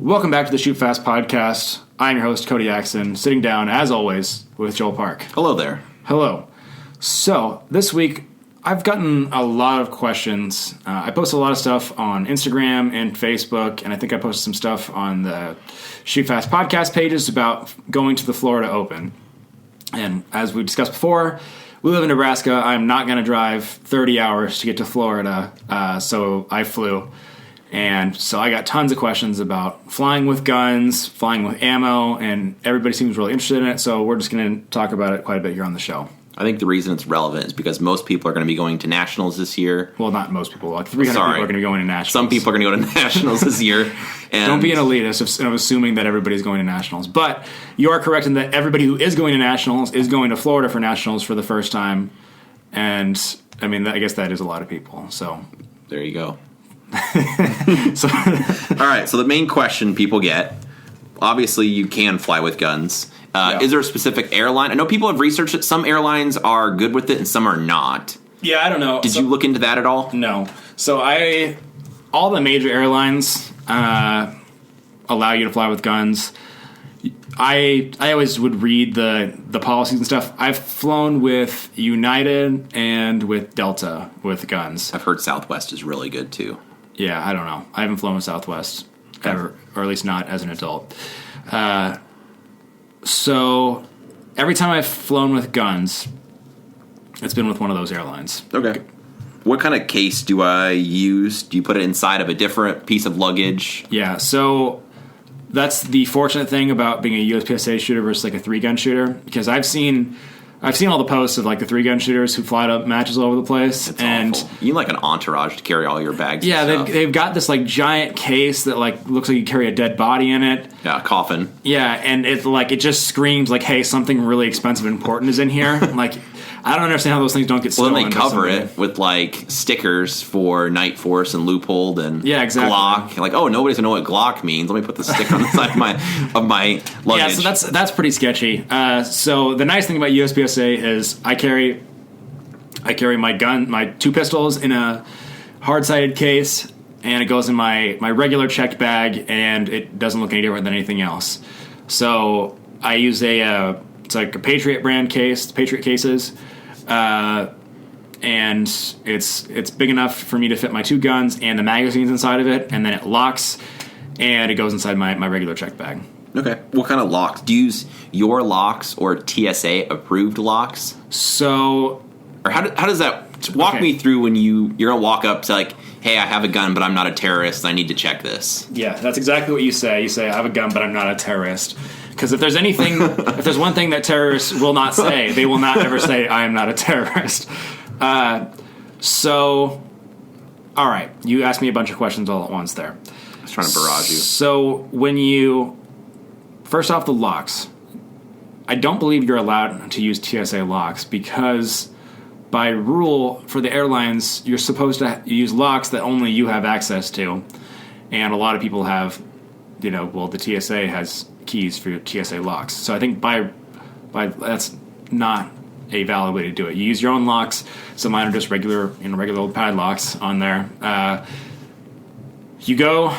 Welcome back to the Shoot Fast podcast. I'm your host, Cody Axon, sitting down, as always, with Joel Park. Hello there. Hello. So, this week, I've gotten a lot of questions. I post a lot of stuff on Instagram and Facebook, and I think I posted some stuff on the Shoot Fast podcast pages about going to the Florida Open. And as we discussed before, we live in Nebraska. I'm not going to drive 30 hours to get to Florida, so I flew. And so I got tons of questions about flying with guns, flying with ammo, and everybody seems really interested in it, so we're just going to talk about it quite a bit here on the show. I think the reason it's relevant is because most people are going to be going to nationals this year. Well, not most people. Like 300 people are going to be going to nationals. Some people are going to go to nationals this year. And don't be an elitist of assuming that everybody's going to nationals. But you are correct in that everybody who is going to nationals is going to Florida for nationals for the first time. And, I mean, I guess that is a lot of people. So there you go. All right, so the main question people get, obviously you can fly with guns. Is there a specific airline? I know people have researched it. Some airlines are good with it and some are not. Yeah, I don't know. Did you look into that at all? No. So all the major airlines allow you to fly with guns. I always would read the policies and stuff. I've flown with United and with Delta with guns. I've heard Southwest is really good too. Yeah, I don't know. I haven't flown with Southwest ever, or at least not as an adult. So every time I've flown with guns, it's been with one of those airlines. Okay. What kind of case do I use? Do you put it inside of a different piece of luggage? Yeah, so that's the fortunate thing about being a USPSA shooter versus like a 3-gun shooter, because I've seen all the posts of like the 3-gun shooters who fly to matches all over the place. It's and awful. You need like an entourage to carry all your bags. Yeah, and they've got this like giant case that like looks like you carry a dead body in it. Yeah, coffin. Yeah, and it just screams like, hey, something really expensive and important is in here. Like, I don't understand how those things don't get stolen. Well, then they cover it with like stickers for Night Force and Loophole and Glock. Like, oh, nobody's gonna know what Glock means. Let me put the sticker on the side of my luggage. Yeah, so that's pretty sketchy. So the nice thing about USPSA is I carry my gun, my 2 pistols in a hard-sided case, and it goes in my regular checked bag, and it doesn't look any different than anything else. So I use it's like a Patriot brand case, Patriot cases, and it's big enough for me to fit my 2 guns and the magazines inside of it, and then it locks, and it goes inside my regular checked bag. Okay. What kind of locks? Do you use your locks or TSA approved locks? So, or how does that walk me through when you're gonna walk up to like, hey, I have a gun, but I'm not a terrorist. I need to check this. Yeah, that's exactly what you say. You say, I have a gun, but I'm not a terrorist. Because if there's one thing that terrorists will not say, they will not ever say, I am not a terrorist. So, all right, you asked me a bunch of questions all at once there. I was trying to barrage you. So first off, the locks. I don't believe you're allowed to use TSA locks because by rule for the airlines, you're supposed to use locks that only you have access to. And a lot of people have, the TSA has keys for your TSA locks. So I think by that's not a valid way to do it. You use your own locks. So mine are just regular old padlocks on there.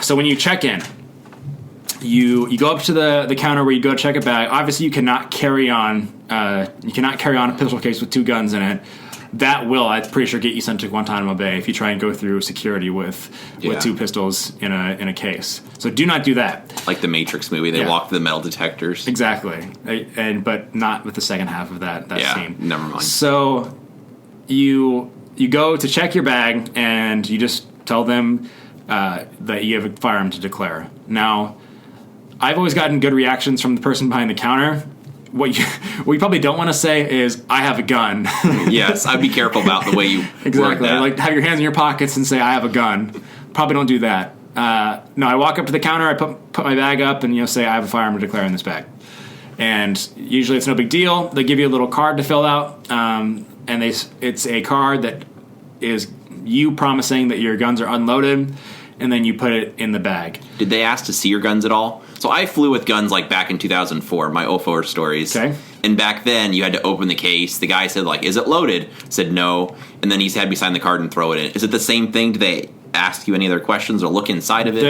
So when you check in, you go up to the counter where you go check a bag. Obviously, you cannot carry on a pistol case with 2 guns in it. That will, I'm pretty sure, get you sent to Guantanamo Bay if you try and go through security with 2 pistols in a case. So do not do that. Like the Matrix movie, they walk through the metal detectors. Exactly, but not with the second half of that scene. Never mind. So you go to check your bag and you just tell them that you have a firearm to declare. Now, I've always gotten good reactions from the person behind the counter. What you probably don't want to say is, I have a gun. Yes, I'd be careful about the way you exactly. word that. Like, have your hands in your pockets and say, I have a gun. Probably don't do that. No, I walk up to the counter, I put my bag up, and say, I have a firearm to declare in this bag. And usually it's no big deal. They give you a little card to fill out, and it's a card that is you promising that your guns are unloaded, and then you put it in the bag. Did they ask to see your guns at all? So I flew with guns like back in 2004, my 04 stories. Okay. And back then you had to open the case. The guy said, like, is it loaded? Said no. And then he had me sign the card and throw it in. Is it the same thing? Do they ask you any other questions or look inside of it?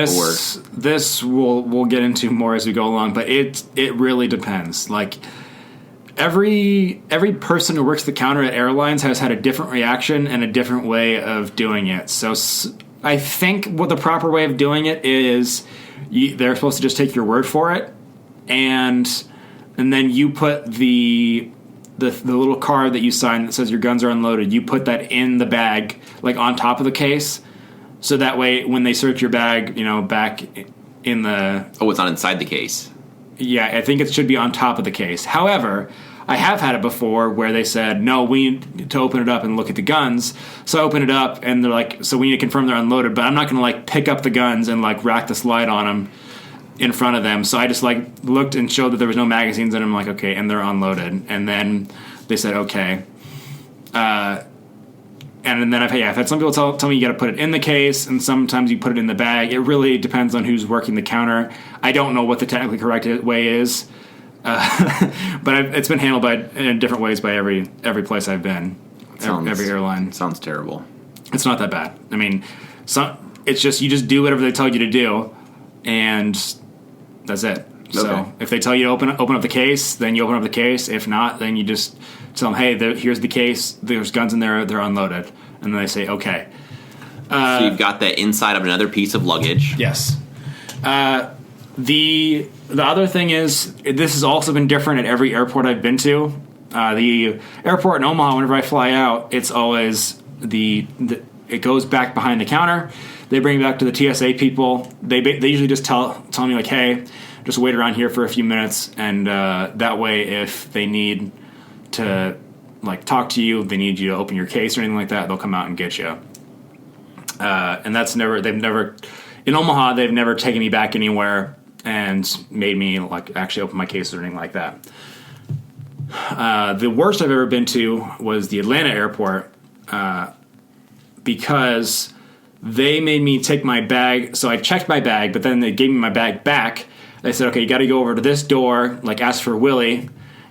This we'll get into more as we go along, but it really depends. Like every person who works the counter at airlines has had a different reaction and a different way of doing it. So I think what the proper way of doing it is they're supposed to just take your word for it, and then you put the little card that you sign that says your guns are unloaded, you put that in the bag, like on top of the case, so that way when they search your bag, back in the... Oh, it's not inside the case. Yeah, I think it should be on top of the case. However, I have had it before where they said, no, we need to open it up and look at the guns. So I open it up, and they're like, so we need to confirm they're unloaded, but I'm not going to, like, pick up the guns and, like, rack the slide on them in front of them. So I just, like, looked and showed that there was no magazines in them. I'm like, okay, and they're unloaded. And then they said, okay. And then I've had some people tell me you got to put it in the case, and sometimes you put it in the bag. It really depends on who's working the counter. I don't know what the technically correct way is, but it's been handled in different ways by every place I've been, every airline. Sounds terrible. It's not that bad. I mean, it's just you just do whatever they tell you to do, and that's it. Okay. So if they tell you to open up the case, then you open up the case. If not, then you just tell them, hey, here's the case. There's guns in there. They're unloaded. And then they say, okay. So you've got that inside of another piece of luggage. Yes. The other thing is, this has also been different at every airport I've been to. The airport in Omaha, whenever I fly out, it's always it goes back behind the counter. They bring it back to the TSA people. They usually just tell me, like, hey, just wait around here for a few minutes, and that way if they need to, like, talk to you, they need you to open your case or anything like that, they'll come out and get you. And in Omaha, they've never taken me back anywhere and made me, like, actually open my case or anything like that. The worst I've ever been to was the Atlanta airport, because they made me take my bag. So I checked my bag, but then they gave me my bag back. They said, okay, you got to go over to this door, like, ask for Willie,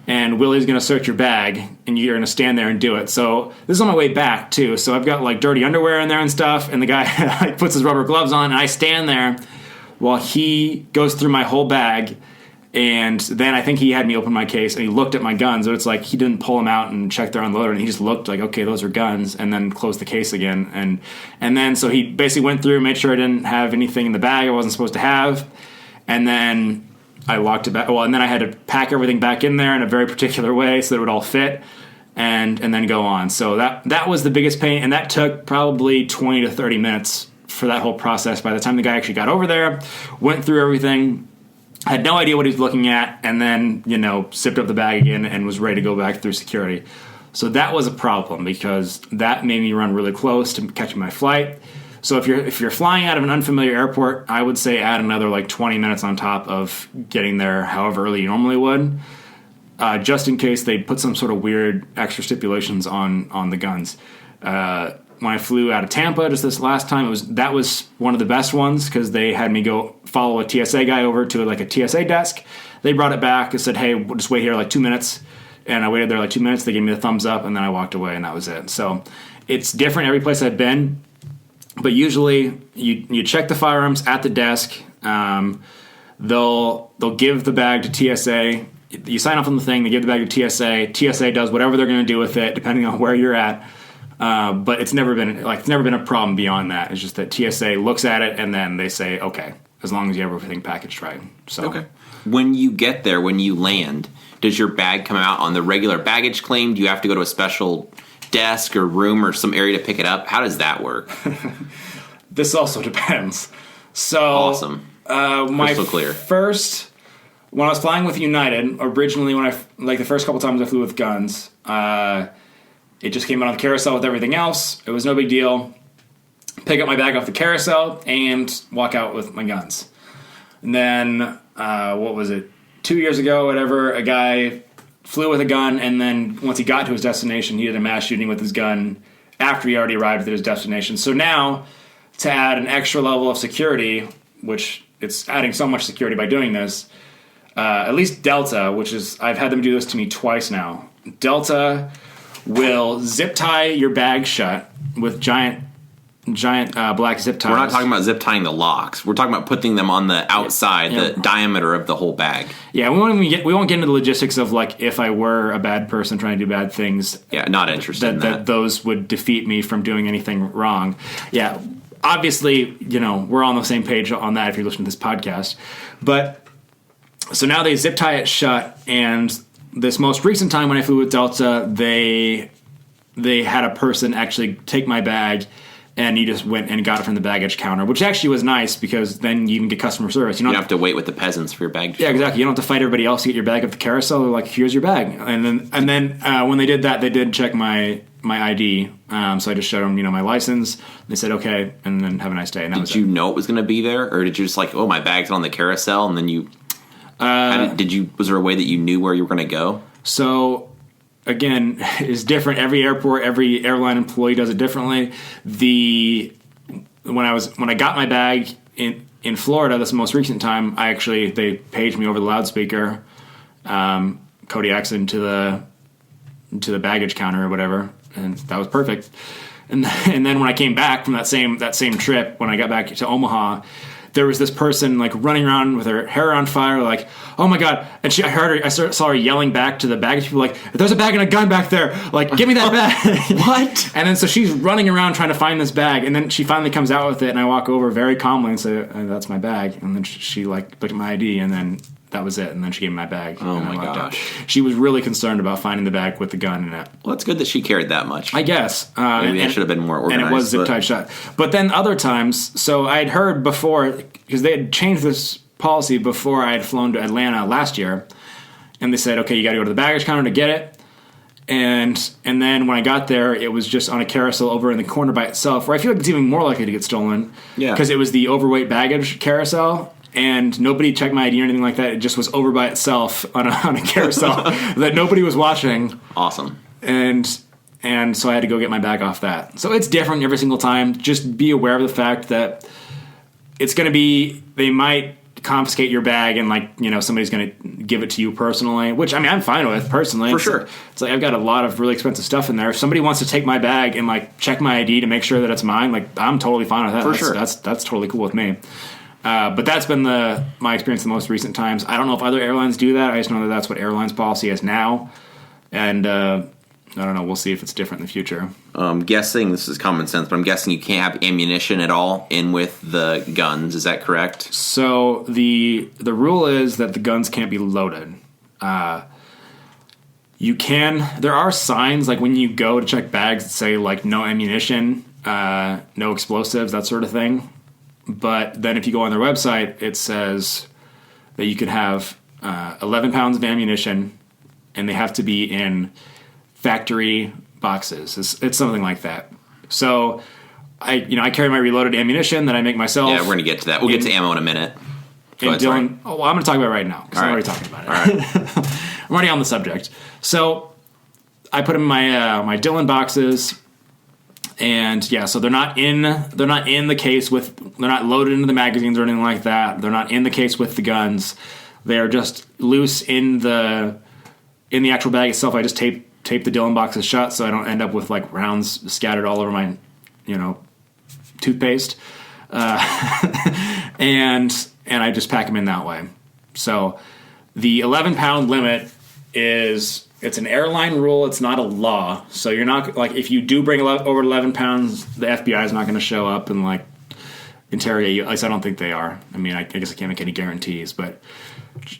and Willie's going to search your bag, and you're going to stand there and do it. So this is on my way back, too. So I've got, like, dirty underwear in there and stuff, and the guy like, puts his rubber gloves on, and I stand there while he goes through my whole bag, and then I think he had me open my case, and he looked at my guns, but it's like he didn't pull them out and check they're unloaded, and he just looked like, okay, those are guns, and then closed the case again. And then so he basically went through, made sure I didn't have anything in the bag I wasn't supposed to have, and then I locked it back. Well, and then I had to pack everything back in there in a very particular way so that it would all fit, and then go on. So that was the biggest pain, and that took probably 20 to 30 minutes for that whole process. By the time the guy actually got over there, went through everything, had no idea what he was looking at, and then, zipped up the bag again and was ready to go back through security. So that was a problem because that made me run really close to catching my flight. So if you're flying out of an unfamiliar airport, I would say add another, like, 20 minutes on top of getting there however early you normally would, just in case they put some sort of weird extra stipulations on the guns. When I flew out of Tampa just this last time, that was one of the best ones because they had me go follow a TSA guy over to, like, a TSA desk. They brought it back and said, hey, we'll just wait here like 2 minutes. And I waited there like 2 minutes. They gave me the thumbs up, and then I walked away, and that was it. So it's different every place I've been. But usually you check the firearms at the desk. They'll give the bag to TSA. You sign off on the thing. They give the bag to TSA. TSA does whatever they're going to do with it, depending on where you're at. But it's never been a problem beyond that. It's just that TSA looks at it and then they say, okay, as long as you have everything packaged right. So okay. When you get there, when you land, does your bag come out on the regular baggage claim? Do you have to go to a special desk or room or some area to pick it up? How does that work? This also depends. So awesome. Crystal clear. When I was flying with United, originally the first couple times I flew with guns, it just came out on the carousel with everything else. It was no big deal. Pick up my bag off the carousel and walk out with my guns. And then, 2 years ago, whatever, a guy flew with a gun, and then once he got to his destination, he did a mass shooting with his gun after he already arrived at his destination. So now, to add an extra level of security, which it's adding so much security by doing this, at least Delta, I've had them do this to me twice now. Delta will zip tie your bag shut with giant black zip ties. We're not talking about zip tying the locks. We're talking about putting them on the outside, the diameter of the whole bag. Yeah, we won't get into the logistics of like if I were a bad person trying to do bad things. Yeah, not interested in that. That those would defeat me from doing anything wrong. Yeah, obviously, we're on the same page on that if you're listening to this podcast. But so now they zip tie it shut, and this most recent time when I flew with Delta, they had a person actually take my bag, and you just went and got it from the baggage counter, which actually was nice because then you can get customer service. You don't have to wait with the peasants for your bag. Yeah, exactly. You don't have to fight everybody else to get your bag up the carousel. They're like, here's your bag. And then when they did that, they did check my ID. So I just showed them, my license. They said, okay, and then have a nice day. And did you know it was going to be there? Or did you just like, oh, my bag's on the carousel? And then you... was there a way that you knew where you were going to go? So... Again, it's different. Every airport, every airline employee does it differently. When I got my bag in Florida, this most recent time, they paged me over the loudspeaker, Cody Axon to the baggage counter or whatever, and that was perfect. And then when I came back from that same trip, when I got back to Omaha, there was this person like running around with her hair on fire, like, oh my God. And I saw her yelling back to the baggage people, like, there's a bag and a gun back there. Like, give me that bag. What? And then so she's running around trying to find this bag. And then she finally comes out with it. And I walk over very calmly and say, that's my bag. And then she like looked at my ID, and then that was it. And then she gave me my bag. Oh my gosh. Out. She was really concerned about finding the bag with the gun in it. Well, it's good that she cared that much. I guess. Maybe it should have been more organized. And it was zip tied shut. But then other times, so I had heard before, because they had changed this policy before I had flown to Atlanta last year, and they said, okay, you got to go to the baggage counter to get it. And then when I got there, it was just on a carousel over in the corner by itself, where I feel like it's even more likely to get stolen. Yeah. Because it was the overweight baggage carousel. And nobody checked my ID or anything like that. It just was over by itself on a carousel that nobody was watching. Awesome. And so I had to go get my bag off that. So it's different every single time. Just be aware of the fact that it's going to be, they might confiscate your bag and somebody's going to give it to you personally, which I'm fine with personally. For sure. It's like I've got a lot of really expensive stuff in there. If somebody wants to take my bag and check my ID to make sure that it's mine, I'm totally fine with that. For sure. That's totally cool with me. But that's been my experience the most recent times. I don't know if other airlines do that. I just know that that's what airlines policy is now. And I don't know. We'll see if it's different in the future. I'm guessing, this is common sense, but I'm guessing you can't have ammunition at all in with the guns. Is that correct? So the rule is that the guns can't be loaded. You can. There are signs when you go to check bags that say no ammunition, no explosives, that sort of thing. But then if you go on their website, it says that you can have 11 pounds of ammunition, and they have to be in factory boxes. It's something like that. So I carry my reloaded ammunition that I make myself. Yeah, we're going to get to that. We'll get to ammo in a minute. I'm going to talk about it right now because I'm already talking about it. All right. I'm already on the subject. So I put them in my Dylan boxes. And yeah, so they're not in the case they're not loaded into the magazines or anything like that. They're not in the case with the guns. They are just loose in the actual bag itself. I just tape the Dylan boxes shut so I don't end up with rounds scattered all over my, toothpaste. And I just pack them in that way. So the 11-pound limit it's an airline rule. It's not a law. So you're not if you do bring over 11 pounds, the FBI is not going to show up and interrogate you. At least I don't think they are. I guess I can't make any guarantees, but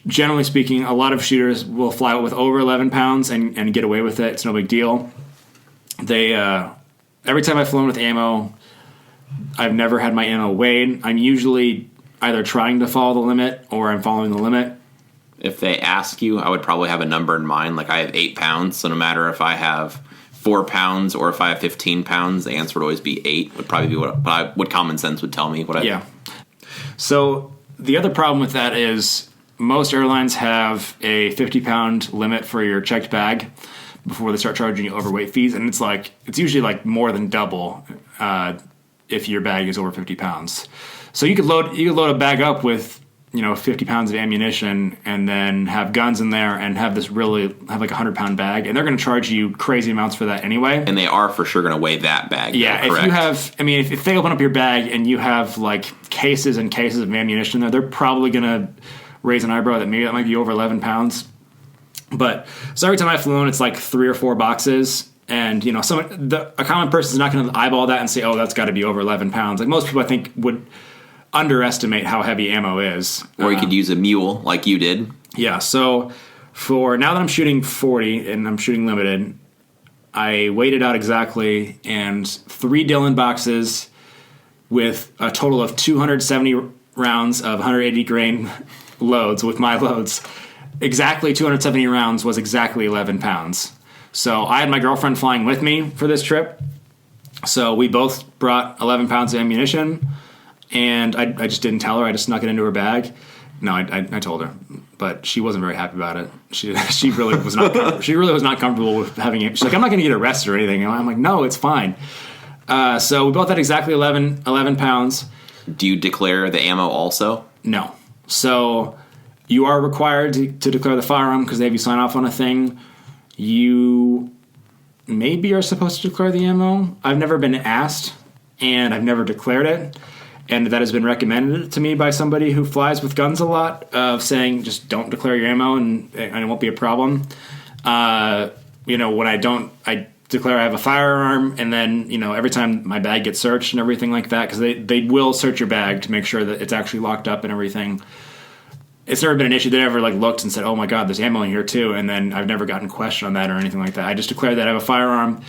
generally speaking, a lot of shooters will fly with over 11 pounds and get away with it. It's no big deal. They every time I've flown with ammo, I've never had my ammo weighed. I'm usually either trying to follow the limit or I'm following the limit. If they ask you, I would probably have a number in mind. I have 8 pounds, so no matter if I have 4 pounds or if I have 15 pounds, the answer would always be 8. Would probably be what common sense would tell me. Yeah. So the other problem with that is most airlines have a 50-pound limit for your checked bag before they start charging you overweight fees, and it's usually more than double if your bag is over 50 pounds. So you could load a bag up with 50 pounds of ammunition and then have guns in there and have like a 100-pound bag, and they're going to charge you crazy amounts for that anyway. And they are for sure going to weigh that bag. Yeah, though, if they open up your bag and you have like cases and cases of ammunition there, they're probably going to raise an eyebrow that maybe that might be over 11 pounds. But so every time I've flown, it's like 3 or 4 boxes. And, a common person is not going to eyeball that and say, oh, that's got to be over 11 pounds. Like most people, I think, would underestimate how heavy ammo is. Or you could use a mule like you did. Yeah, so for now that I'm shooting 40 and I'm shooting limited, I weighed it out exactly, and 3 Dillon boxes with a total of 270 rounds of 180 grain loads with my loads. Exactly 270 rounds was exactly 11 pounds. So I had my girlfriend flying with me for this trip. So we both brought 11 pounds of ammunition, and I just didn't tell her. I just snuck it into her bag. No, I told her, but she wasn't very happy about it. She really was not. She really was not comfortable with having it. She's like, I'm not going to get arrested or anything. And I'm like, no, it's fine. So we both had exactly 11 pounds. Do you declare the ammo also? No. So you are required to declare the firearm because they have you sign off on a thing. You maybe are supposed to declare the ammo. I've never been asked, and I've never declared it. And that has been recommended to me by somebody who flies with guns a lot, of saying just don't declare your ammo and it won't be a problem. When I don't, I declare I have a firearm, and then, every time my bag gets searched and everything like that, because they will search your bag to make sure that it's actually locked up and everything. It's never been an issue. They never looked and said, oh my God, there's ammo in here too. And then I've never gotten questioned on that or anything like that. I just declare that I have a firearm.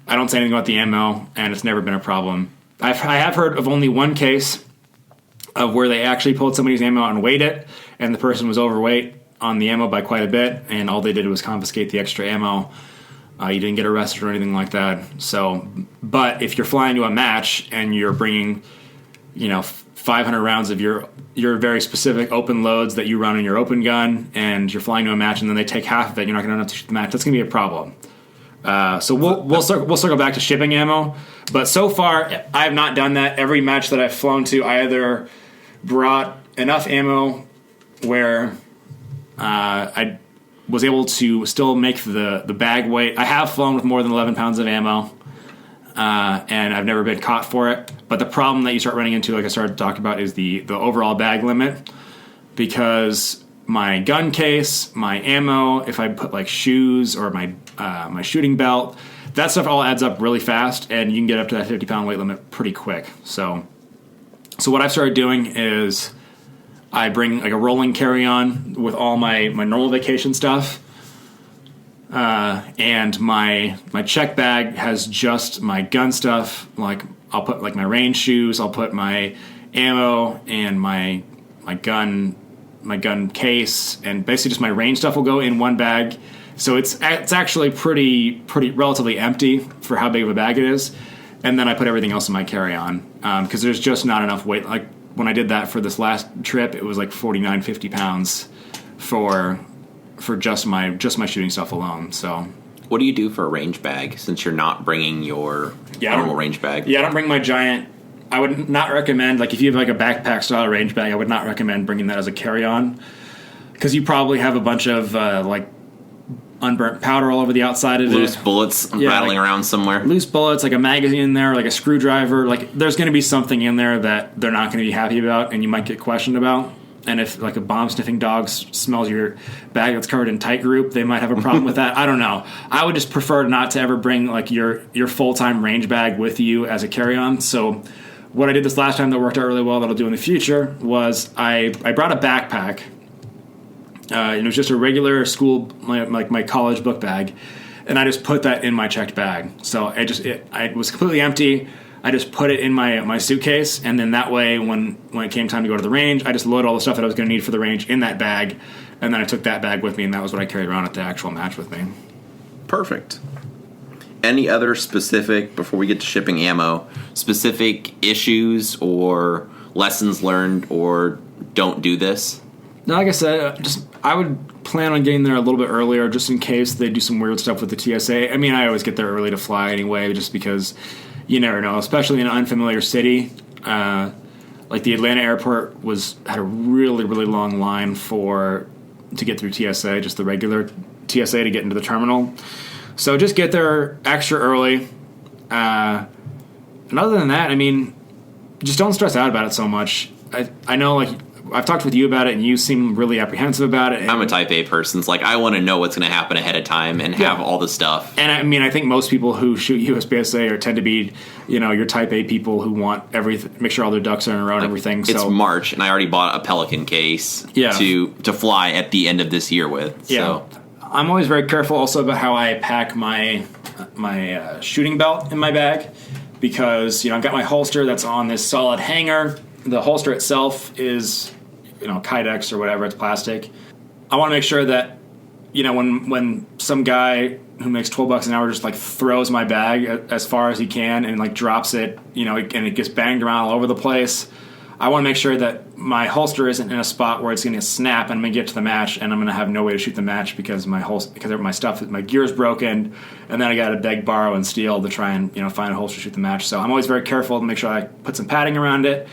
I don't say anything about the ammo, and it's never been a problem. I have heard of only one case of where they actually pulled somebody's ammo out and weighed it, and the person was overweight on the ammo by quite a bit, and all they did was confiscate the extra ammo. You didn't get arrested or anything like that. So, but if you're flying to a match and you're bringing, 500 rounds of your very specific open loads that you run in your open gun, and you're flying to a match, and then they take half of it, you're not going to have to shoot the match. That's going to be a problem. So we'll circle back to shipping ammo. But so far, I have not done that. Every match that I've flown to, I either brought enough ammo where I was able to still make the bag weight. I have flown with more than 11 pounds of ammo, and I've never been caught for it. But the problem that you start running into, like I started to talk about, is the overall bag limit, because my gun case, my ammo, if I put like shoes or my shooting belt, that stuff all adds up really fast, and you can get up to that 50-pound weight limit pretty quick. So what I've started doing is I bring like a rolling carry-on with all my normal vacation stuff, and my check bag has just my gun stuff. Like I'll put like my range shoes, I'll put my ammo and my gun case, and basically just my range stuff will go in one bag. So it's actually pretty relatively empty for how big of a bag it is. And then I put everything else in my carry-on, because there's just not enough weight. Like when I did that for this last trip, it was like 49, 50 pounds for just my shooting stuff alone. So what do you do for a range bag, since you're not bringing your normal range bag? Yeah, I don't bring my giant. I would not recommend, like if you have like a backpack style range bag, I would not recommend bringing that as a carry-on, because you probably have a bunch of like unburnt powder all over the outside of loose bullets rattling around somewhere. Loose bullets, like a magazine in there, like a screwdriver. Like there's going to be something in there that they're not going to be happy about, and you might get questioned about. And if like a bomb-sniffing dog smells your bag that's covered in tight group, they might have a problem with that. I don't know. I would just prefer not to ever bring like your full-time range bag with you as a carry-on. So what I did this last time that worked out really well that I'll do in the future was I brought a backpack. It was just a regular school, like my college book bag, and I just put that in my checked bag. So I was completely empty. I just put it in my suitcase, and then that way, when it came time to go to the range, I just loaded all the stuff that I was going to need for the range in that bag, and then I took that bag with me, and that was what I carried around at the actual match with me. Perfect. Any other specific, before we get to shipping ammo, specific issues or lessons learned or don't do this? No, like I said, I would plan on getting there a little bit earlier, just in case they do some weird stuff with the TSA. I mean, I always get there early to fly anyway, just because you never know, especially in an unfamiliar city. A Like the Atlanta airport had a really, really long line to get through TSA, just the regular TSA to get into the terminal. So just get there extra early. And other than that, I mean, just don't stress out about it so much. I know, like, I've talked with you about it, and you seem really apprehensive about it. I'm a type A person. It's like, I want to know what's going to happen ahead of time and have all the stuff. And I mean, I think most people who shoot USPSA tend to be, your type A people who want everything, make sure all their ducks are in a row and everything. It's March, and I already bought a Pelican case to fly at the end of this year with. Yeah. So. I'm always very careful also about how I pack my shooting belt in my bag, because, I've got my holster that's on this solid hanger. The holster itself is, Kydex or whatever, it's plastic. I want to make sure that, when some guy who makes $12 an hour just like throws my bag as far as he can and like drops it, and it gets banged around all over the place, I want to make sure that my holster isn't in a spot where it's going to snap and I'm going to get to the match and I'm going to have no way to shoot the match because my gear's broken, and then I got to beg, borrow, and steal to try and find a holster to shoot the match. So I'm always very careful to make sure I put some padding around it,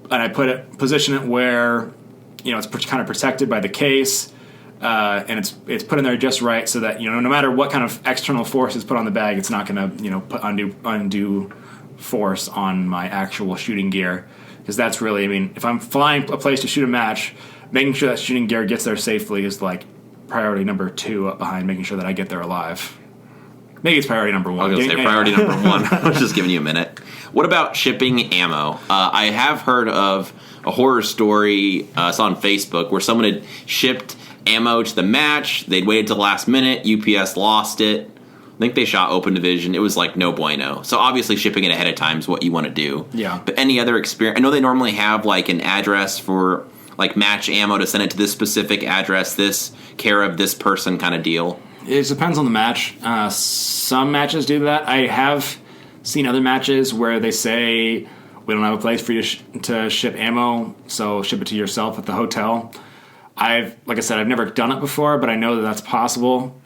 and I position it where it's kind of protected by the case, and it's put in there just right so that no matter what kind of external force is put on the bag, it's not going to put undue force on my actual shooting gear. Because that's really, if I'm flying a place to shoot a match, making sure that shooting gear gets there safely is like priority number 2 up behind making sure that I get there alive. Maybe it's priority number 1. I was going to say priority number 1. I was just giving you a minute. What about shipping ammo? I have heard of a horror story I saw on Facebook where someone had shipped ammo to the match. They'd waited till the last minute. UPS lost it. I think they shot open division. It was like no bueno. So obviously shipping it ahead of time is what you want to do. Yeah. But any other experience? I know they normally have like an address for like match ammo to send it to this specific address, this care of this person kind of deal. It depends on the match. Some matches do that. I have seen other matches where they say, we don't have a place for you to ship ammo, so ship it to yourself at the hotel. Like I said, I've never done it before, but I know that that's possible.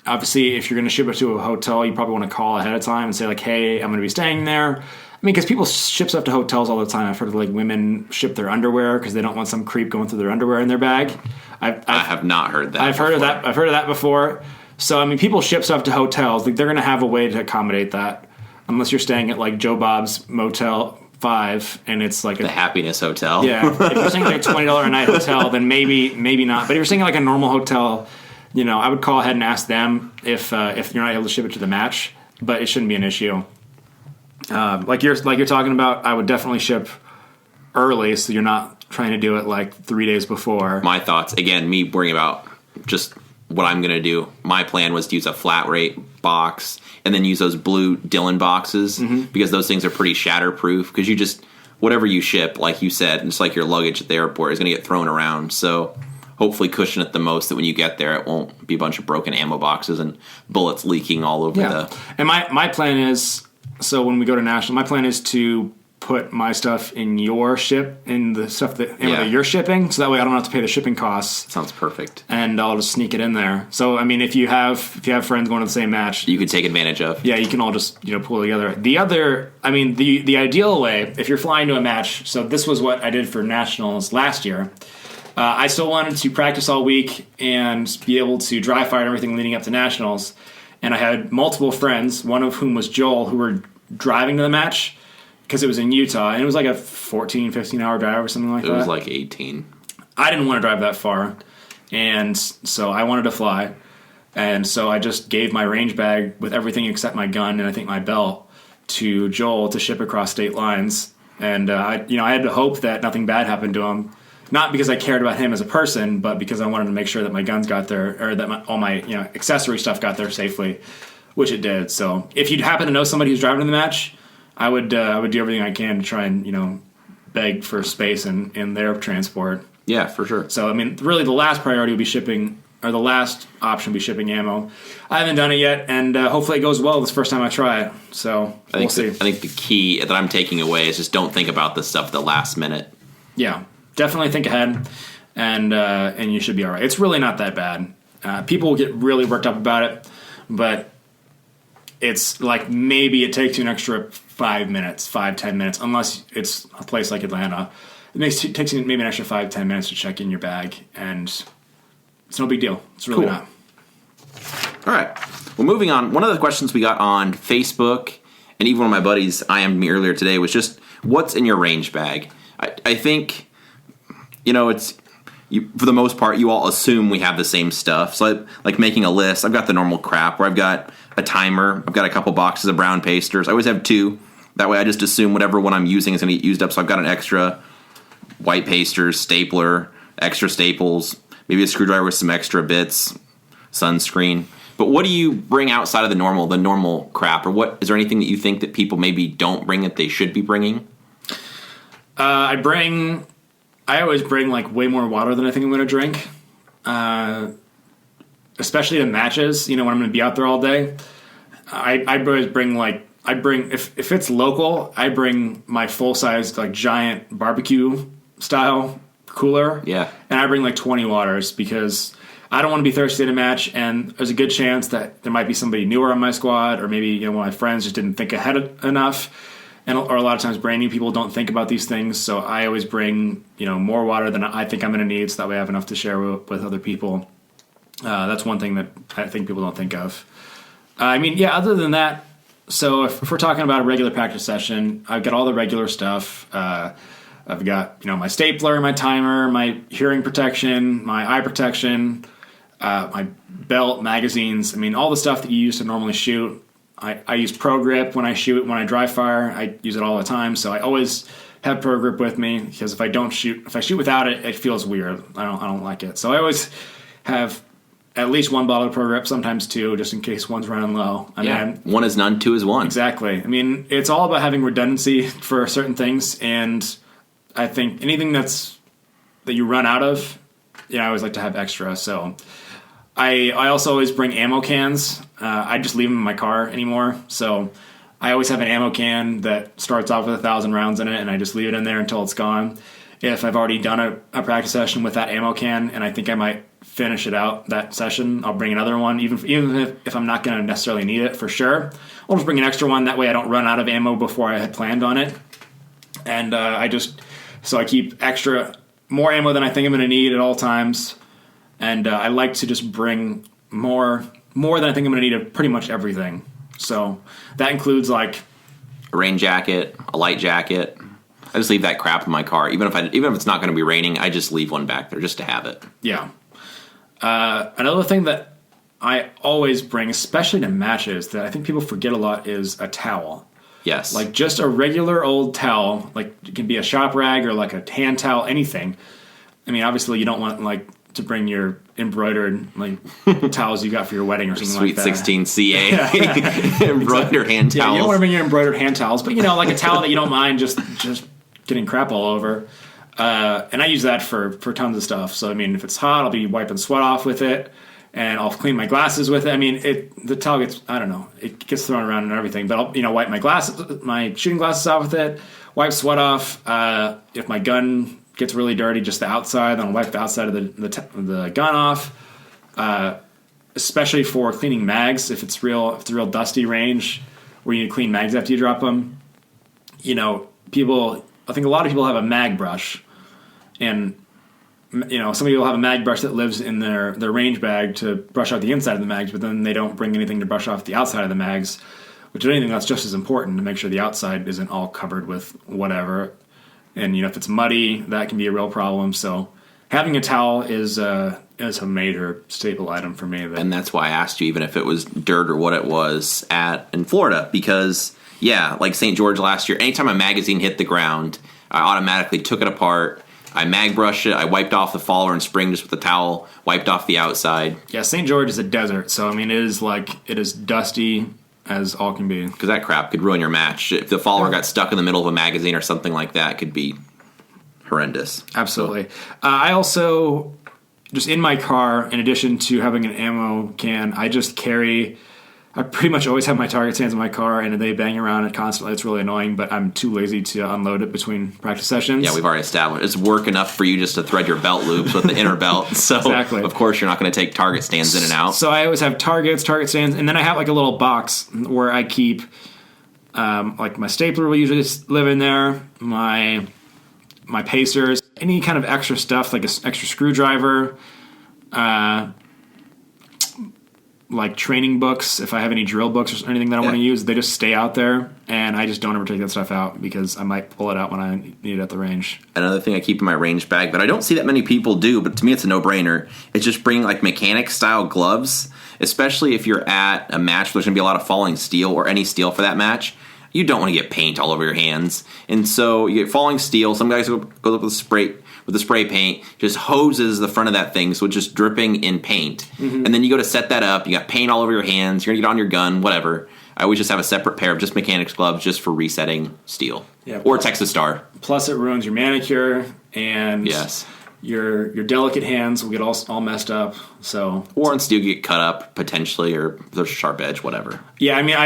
Obviously, if you're going to ship it to a hotel, you probably want to call ahead of time and say, like, hey, I'm going to be staying there. Because people ship stuff to hotels all the time. I've heard of, like, women ship their underwear because they don't want some creep going through their underwear in their bag. I have not heard that. I've heard of that before. So, people ship stuff to hotels. Like, they're going to have a way to accommodate that. Unless you're staying at, like, Joe Bob's Motel 5, and it's like the Happiness Hotel. Yeah. If you're staying at like $20 a night hotel, then maybe not. But if you're staying at, like, a normal hotel, I would call ahead and ask them if you're not able to ship it to the match, but it shouldn't be an issue. Like you're talking about, I would definitely ship early, so you're not trying to do it like 3 days before. My thoughts, again, me worrying about just what I'm going to do. My plan was to use a flat rate box and then use those blue Dillon boxes because those things are pretty shatterproof. Because you just whatever you ship, like you said, it's like your luggage at the airport is going to get thrown around. So hopefully cushion it the most that when you get there, it won't be a bunch of broken ammo boxes and bullets leaking all over the... And my plan is, so when we go to National, my plan is to put my stuff in the stuff that you're shipping, so that way I don't have to pay the shipping costs. Sounds perfect. And I'll just sneak it in there. So, if you have friends going to the same match... You can take advantage of. Yeah, you can all just, pull together. The other, the ideal way, if you're flying to a match, so this was what I did for Nationals last year... I still wanted to practice all week and be able to dry fire and everything leading up to Nationals. And I had multiple friends, one of whom was Joel, who were driving to the match because it was in Utah. And it was like a 14, 15-hour drive or something like that. It was like 18. I didn't want to drive that far. And so I wanted to fly. And so I just gave my range bag with everything except my gun and I think my belt to Joel to ship across state lines. And I had to hope that nothing bad happened to him. Not because I cared about him as a person, but because I wanted to make sure that my guns got there, or that all my accessory stuff got there safely, which it did. So if you happen to know somebody who's driving to the match, I would do everything I can to try and beg for space in their transport. Yeah, for sure. So really, the last priority would be shipping, or the last option would be shipping ammo. I haven't done it yet, and hopefully it goes well this first time I try it. So we'll see. I think the key that I'm taking away is just don't think about this stuff at the last minute. Yeah. Definitely think ahead, and you should be all right. It's really not that bad. People will get really worked up about it, but it's like maybe it takes you an extra 5 minutes, 5-10 minutes, unless it's a place like Atlanta. takes you maybe an extra 5-10 minutes to check in your bag, and it's no big deal. It's really not. All right. Well, moving on. One of the questions we got on Facebook, and even one of my buddies IM'd me earlier today, was just what's in your range bag. I think, it's for the most part, you all assume we have the same stuff. So, like making a list, I've got the normal crap where I've got a timer, I've got a couple boxes of brown pasters. I always have 2. That way, I just assume whatever one I'm using is going to get used up. So I've got an extra white pasters, stapler, extra staples, maybe a screwdriver with some extra bits, sunscreen. But what do you bring outside of the normal crap? Or what is there anything that you think that people maybe don't bring that they should be bringing? I always bring like way more water than I think I'm going to drink. Especially the matches, when I'm going to be out there all day. I always bring if it's local, I bring my full-sized like giant barbecue style cooler. Yeah. And I bring like 20 waters because I don't want to be thirsty at a match, and there's a good chance that there might be somebody newer on my squad, or maybe one of my friends just didn't think ahead enough. Or a lot of times brand new people don't think about these things, so I always bring more water than I think I'm going to need, so that way I have enough to share with other people. That's one thing that I think people don't think of. Other than that, so if we're talking about a regular practice session, I've got all the regular stuff. I've got my stapler, my timer, my hearing protection, my eye protection, my belt, magazines. All the stuff that you use to normally shoot. I use Pro Grip when I shoot, when I dry fire. I use it all the time, so I always have Pro Grip with me because if I shoot without it, it feels weird. I don't like it. So I always have at least 1 bottle of Pro Grip, sometimes 2, just in case one's running low. One is none, 2 is one. Exactly. It's all about having redundancy for certain things, and I think anything that you run out of, I always like to have extra. So I also always bring ammo cans. I just leave them in my car anymore. So I always have an ammo can that starts off with 1,000 rounds in it, and I just leave it in there until it's gone. If I've already done a practice session with that ammo can, and I think I might finish it out that session, I'll bring another one, even if I'm not going to necessarily need it for sure. I'll just bring an extra one. That way I don't run out of ammo before I had planned on it. And I keep more ammo than I think I'm going to need at all times. And I like to just bring more than I think I'm going to need of pretty much everything. So that includes like a rain jacket, a light jacket. I just leave that crap in my car. Even if it's not going to be raining, I just leave one back there just to have it. Yeah. Another thing that I always bring, especially to matches, that I think people forget a lot is a towel. Yes. Like just a regular old towel. Like it can be a shop rag or like a hand towel, anything. Obviously you don't want to bring your embroidered towels you got for your wedding or something Sweet like that. 16 CA embroidered hand towels. Yeah, you don't want to bring your embroidered hand towels, but like a towel that you don't mind just getting crap all over. And I use that for tons of stuff. So if it's hot, I'll be wiping sweat off with it, and I'll clean my glasses with it. The towel gets, it gets thrown around and everything, but I'll wipe my shooting glasses off with it, wipe sweat off. If my gun gets really dirty, just the outside, then I'll wipe the outside of the gun off. Especially for cleaning mags, if it's a real dusty range where you need to clean mags after you drop them. I think a lot of people have a mag brush, and some people have a mag brush that lives in their range bag to brush out the inside of the mags, but then they don't bring anything to brush off the outside of the mags, which is anything that's just as important to make sure the outside isn't all covered with whatever. And if it's muddy, that can be a real problem. So having a towel is a major staple item for me. And that's why I asked you, even if it was dirt or what it was in Florida, because like St. George last year, anytime a magazine hit the ground, I automatically took it apart. I mag brushed it. I wiped off the faller and spring just with the towel, wiped off the outside. Yeah, St. George is a desert, so it is dusty as all can be. Because that crap could ruin your match. If the faller got stuck in the middle of a magazine or something like that, it could be horrendous. Absolutely. I also, just in my car, in addition to having an ammo can, I pretty much always have my target stands in my car, and they bang around it constantly. It's really annoying, but I'm too lazy to unload it between practice sessions. Yeah, we've already established. It's work enough for you just to thread your belt loops with the inner belt. So, exactly. Of course, you're not going to take target stands in and out. So I always have target stands, and then I have like a little box where I keep, like my stapler will usually live in there, my my pacers, any kind of extra stuff like an extra screwdriver, like training books. If I have any drill books or anything that I want to use, they just stay out there, and I just don't ever take that stuff out because I might pull it out when I need it at the range. Another thing I keep in my range bag, but I don't see that many people do, but to me it's a no-brainer, is just bring like mechanic-style gloves, especially if you're at a match where there's going to be a lot of falling steel or any steel for that match. You don't want to get paint all over your hands. And so you get falling steel. Some guys go up with the spray paint, just hoses the front of that thing, so it's just dripping in paint. Mm-hmm. And then you go to set that up. You got paint all over your hands. You're going to get on your gun, whatever. I always just have a separate pair of just mechanics gloves just for resetting steel. Yeah, or Texas Star. Plus it ruins your manicure, and yes, your delicate hands will get all messed up. So or on steel you get cut up potentially, or there's a sharp edge, whatever. Yeah, I mean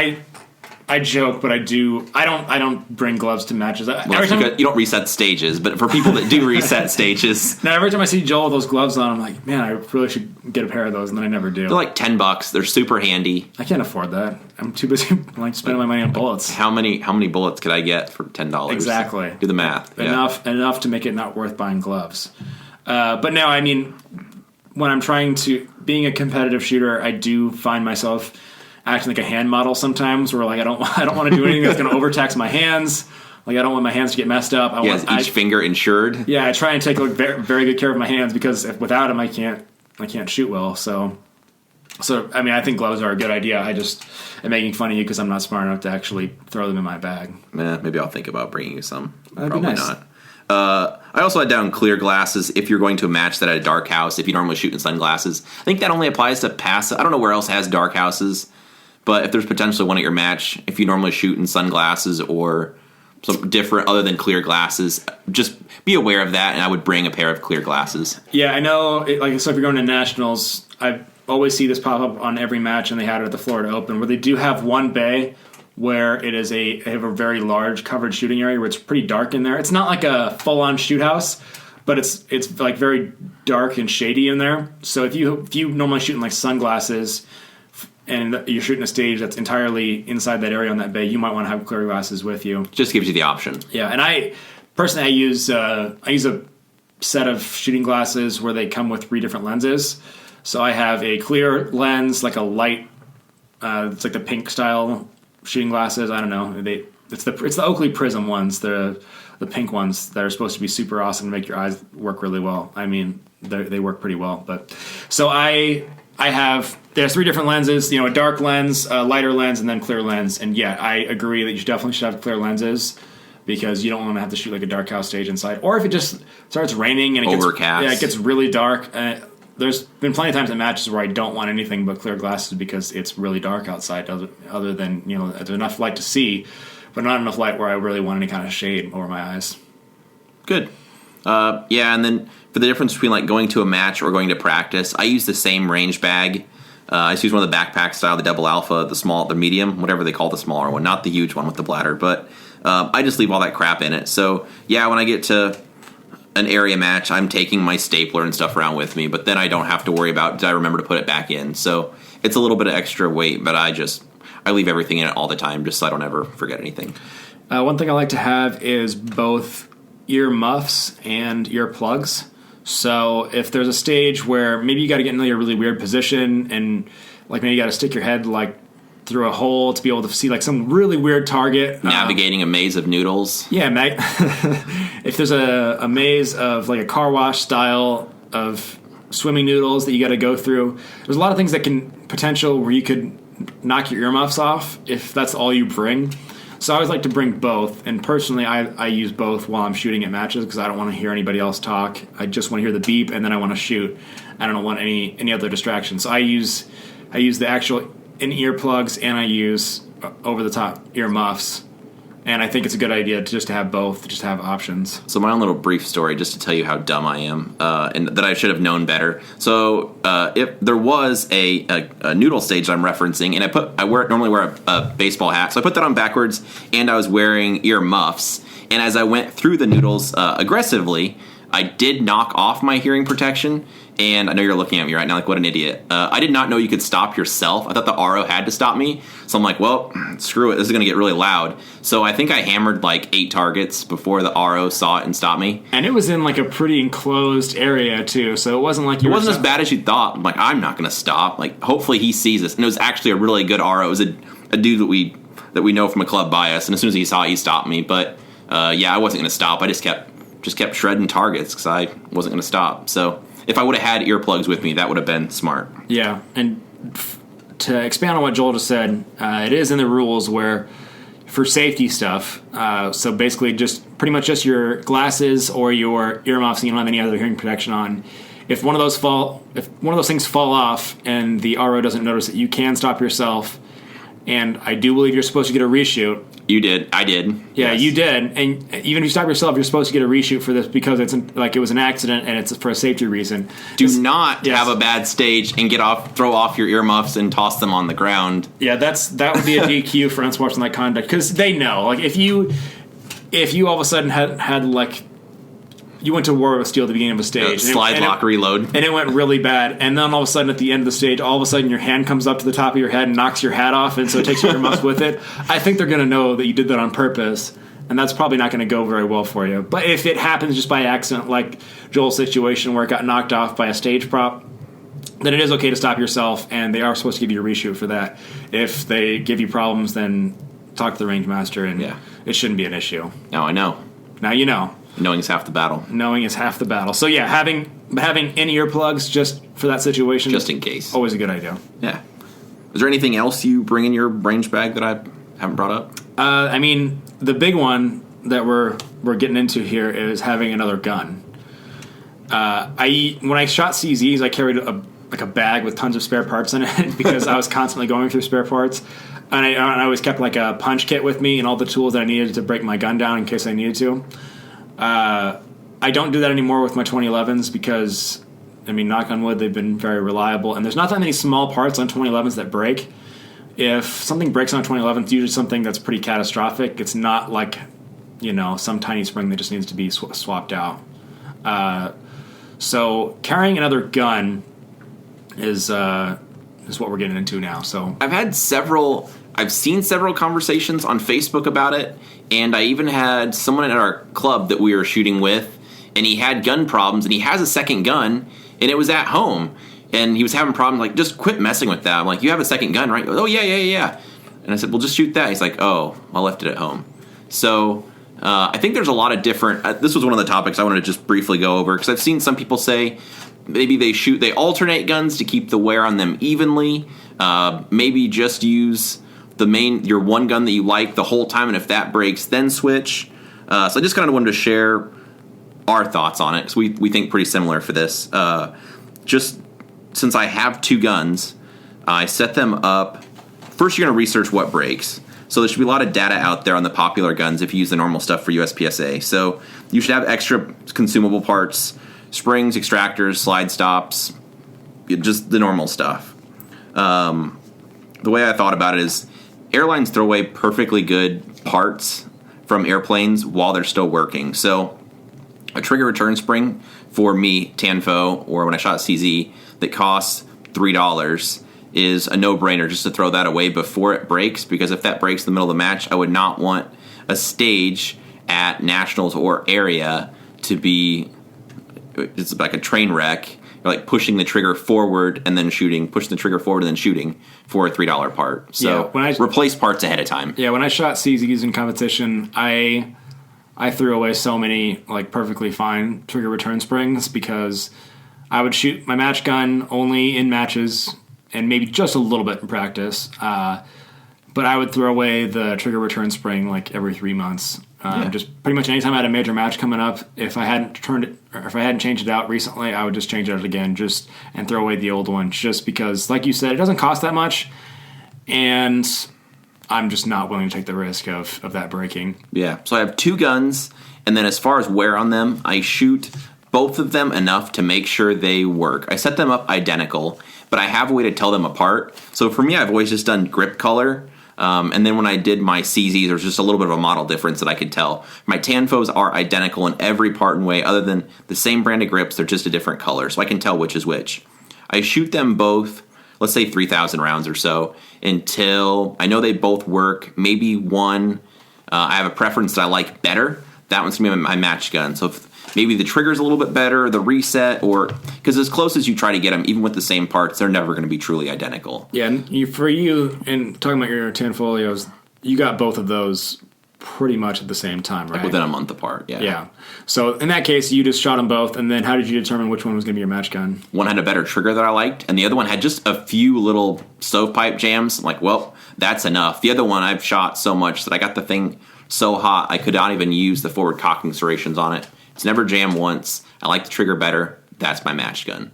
I joke, but I don't bring gloves to matches. Every time you don't reset stages, but for people that do reset stages. Now, every time I see Joel with those gloves on, I'm like, man, I really should get a pair of those, and then I never do. They're like $10. They're super handy. I can't afford that. I'm too busy spending my money on bullets. How many bullets could I get for $10? Exactly. Do the math. Enough to make it not worth buying gloves. But no, I mean, when I'm being a competitive shooter, I do find myself acting like a hand model sometimes, where like I don't want to do anything that's going to overtax my hands. Like I don't want my hands to get messed up. Each finger insured. Yeah, I try and take very, very good care of my hands, because without them I can't shoot well. So I mean, I think gloves are a good idea. I just am making fun of you because I'm not smart enough to actually throw them in my bag. Maybe I'll think about bringing you some. That'd Probably be nice. Not. I also had down clear glasses if you're going to a match that at a dark house. If you normally shoot in sunglasses, I think that only applies to passive. I don't know where else has dark houses. But if there's potentially one at your match, if you normally shoot in sunglasses or some different other than clear glasses, just be aware of that, and I would bring a pair of clear glasses. Yeah, I know. So if you're going to nationals, I always see this pop up on every match, and they had it at the Florida Open, where they do have one bay where it is they have a very large covered shooting area where it's pretty dark in there. It's not like a full-on shoot house, but it's like very dark and shady in there. So if you normally shoot in like sunglasses, and you're shooting a stage that's entirely inside that area on that bay, you might want to have clear glasses with you. Just gives you the option. Yeah, and I use a set of shooting glasses where they come with 3 different lenses. So I have a clear lens, like a light, it's like the pink style shooting glasses. I don't know. It's the Oakley Prism ones, the pink ones that are supposed to be super awesome to make your eyes work really well. I mean, they work pretty well. But so there's 3 different lenses, a dark lens, a lighter lens, and then clear lens. And yeah, I agree that you definitely should have clear lenses, because you don't want to have to shoot like a dark house stage inside. Or if it just starts raining and it gets really dark. There's been plenty of times in matches where I don't want anything but clear glasses because it's really dark outside, other than, there's enough light to see, but not enough light where I really want any kind of shade over my eyes. Good. Yeah, and then for the difference between like going to a match or going to practice, I use the same range bag. I just use one of the backpack style, the double alpha, the medium, whatever they call the smaller one, not the huge one with the bladder, but I just leave all that crap in it. So yeah, when I get to an area match, I'm taking my stapler and stuff around with me, but then I don't have to worry about, did I remember to put it back in? So it's a little bit of extra weight, but I leave everything in it all the time just so I don't ever forget anything. One thing I like to have is both ear muffs and ear plugs. So if there's a stage where maybe you got to get in a really weird position, and like maybe you got to stick your head like through a hole to be able to see like some really weird target, navigating a maze of noodles. Yeah, if there's a maze of like a car wash style of swimming noodles that you got to go through, there's a lot of things that can potential where you could knock your earmuffs off if that's all you bring. So I always like to bring both, and personally I use both while I'm shooting at matches because I don't want to hear anybody else talk. I just want to hear the beep, and then I want to shoot. I don't want any other distractions. So I use the actual in-ear plugs, and I use over-the-top ear muffs. And I think it's a good idea to just have both, just to have options. So my own little brief story, just to tell you how dumb I am, and that I should have known better. So if there was a noodle stage that I'm referencing, and I normally wear a baseball hat, so I put that on backwards, and I was wearing ear muffs. And as I went through the noodles aggressively, I did knock off my hearing protection, and I know you're looking at me right now like, what an idiot. I did not know you could stop yourself. I thought the RO had to stop me. So I'm like, well, screw it. This is going to get really loud. So I think I hammered like 8 targets before the RO saw it and stopped me. And it was in like a pretty enclosed area too, so it wasn't like it wasn't as bad as you thought. I'm like, I'm not going to stop. Like, hopefully he sees this. And it was actually a really good RO. It was a dude that we know from a club by us. And as soon as he saw it, he stopped me. But yeah, I wasn't going to stop. I just kept shredding targets because I wasn't going to stop. So if I would have had earplugs with me, that would have been smart. Yeah, and to expand on what Joel just said, it is in the rules where for safety stuff, so basically just pretty much just your glasses or your earmuffs, and you don't have any other hearing protection on. If one of those things fall off and the RO doesn't notice it, you can stop yourself. And I do believe you're supposed to get a reshoot. You did. I did. Yeah, yes. You did. And even if you stop yourself, you're supposed to get a reshoot for this because it was an accident and it's for a safety reason. Do not have a bad stage and throw off your earmuffs and toss them on the ground. Yeah, that would be a DQ for unsportsmanlike conduct because they know. Like if you all of a sudden had like you went to war with steel at the beginning of a stage. Slide lock reload. And it went really bad. And then all of a sudden at the end of the stage, all of a sudden your hand comes up to the top of your head and knocks your hat off, and so it takes your earmuffs with it. I think they're going to know that you did that on purpose, and that's probably not going to go very well for you. But if it happens just by accident, like Joel's situation where it got knocked off by a stage prop, then it is okay to stop yourself, and they are supposed to give you a reshoot for that. If they give you problems, then talk to the range master, and it shouldn't be an issue. Now I know. Now you know. Knowing is half the battle. Knowing is half the battle. So yeah, having in earplugs just for that situation, just in case, always a good idea. Yeah. Is there anything else you bring in your range bag that I haven't brought up? I mean, the big one that we're getting into here is having another gun. When I shot CZs, I carried a bag with tons of spare parts in it because I was constantly going through spare parts. And I always kept like a punch kit with me and all the tools that I needed to break my gun down in case I needed to. I don't do that anymore with my 2011s because, I mean, knock on wood, they've been very reliable. And there's not that many small parts on 2011s that break. If something breaks on a 2011, it's usually something that's pretty catastrophic. It's not like, some tiny spring that just needs to be swapped out. So carrying another gun is what we're getting into now. So I've seen several conversations on Facebook about it, and I even had someone at our club that we were shooting with, and he had gun problems, and he has a second gun, and it was at home, and he was having problems, like, just quit messing with that. I'm like, you have a second gun, right? Oh, yeah. And I said, well, just shoot that. He's like, oh, I left it at home. So I think there's a lot of different, this was one of the topics I wanted to just briefly go over, because I've seen some people say maybe they alternate guns to keep the wear on them evenly, maybe just use your one gun that you like the whole time, and if that breaks, then switch. So I just kind of wanted to share our thoughts on it, because we think pretty similar for this. Just since I have 2 guns, I set them up. First, you're going to research what breaks. So there should be a lot of data out there on the popular guns if you use the normal stuff for USPSA. So you should have extra consumable parts, springs, extractors, slide stops, just the normal stuff. The way I thought about it is airlines throw away perfectly good parts from airplanes while they're still working. So a trigger return spring for me, Tanfo, or when I shot CZ, that costs $3 is a no-brainer just to throw that away before it breaks, because if that breaks in the middle of the match, I would not want a stage at Nationals or area to be, it's like a train wreck. You're like pushing the trigger forward and then shooting, pushing the trigger forward and then shooting for a $3 part. So replace parts ahead of time. Yeah, when I shot CZs in competition, I threw away so many like perfectly fine trigger return springs because I would shoot my match gun only in matches and maybe just a little bit in practice. But I would throw away the trigger return spring like every 3 months. Just pretty much anytime I had a major match coming up, if I hadn't changed it out recently, I would just change it out again and throw away the old one, just because, like you said, it doesn't cost that much, and I'm just not willing to take the risk of that breaking. Yeah, so I have 2 guns, and then as far as wear on them, I shoot both of them enough to make sure they work. I set them up identical, but I have a way to tell them apart. So for me, I've always just done grip color. And then when I did my CZs, there was just a little bit of a model difference that I could tell. My Tanfos are identical in every part and way, other than the same brand of grips. They're just a different color, so I can tell which is which. I shoot them both, let's say 3,000 rounds or so, until I know they both work. Maybe one, I have a preference that I like better. That one's going to be my match gun. So if maybe the trigger's a little bit better, the reset, or because as close as you try to get them, even with the same parts, they're never going to be truly identical. Yeah, and for you, and talking about your Tanfolios, you got both of those pretty much at the same time, right? Like within a month apart, yeah. Yeah. So in that case, you just shot them both, and then how did you determine which one was going to be your match gun? One had a better trigger that I liked, and the other one had just a few little stovepipe jams. I'm like, well, that's enough. The other one I've shot so much that I got the thing so hot I could not even use the forward cocking serrations on it. It's never jammed once. I like the trigger better. That's my match gun.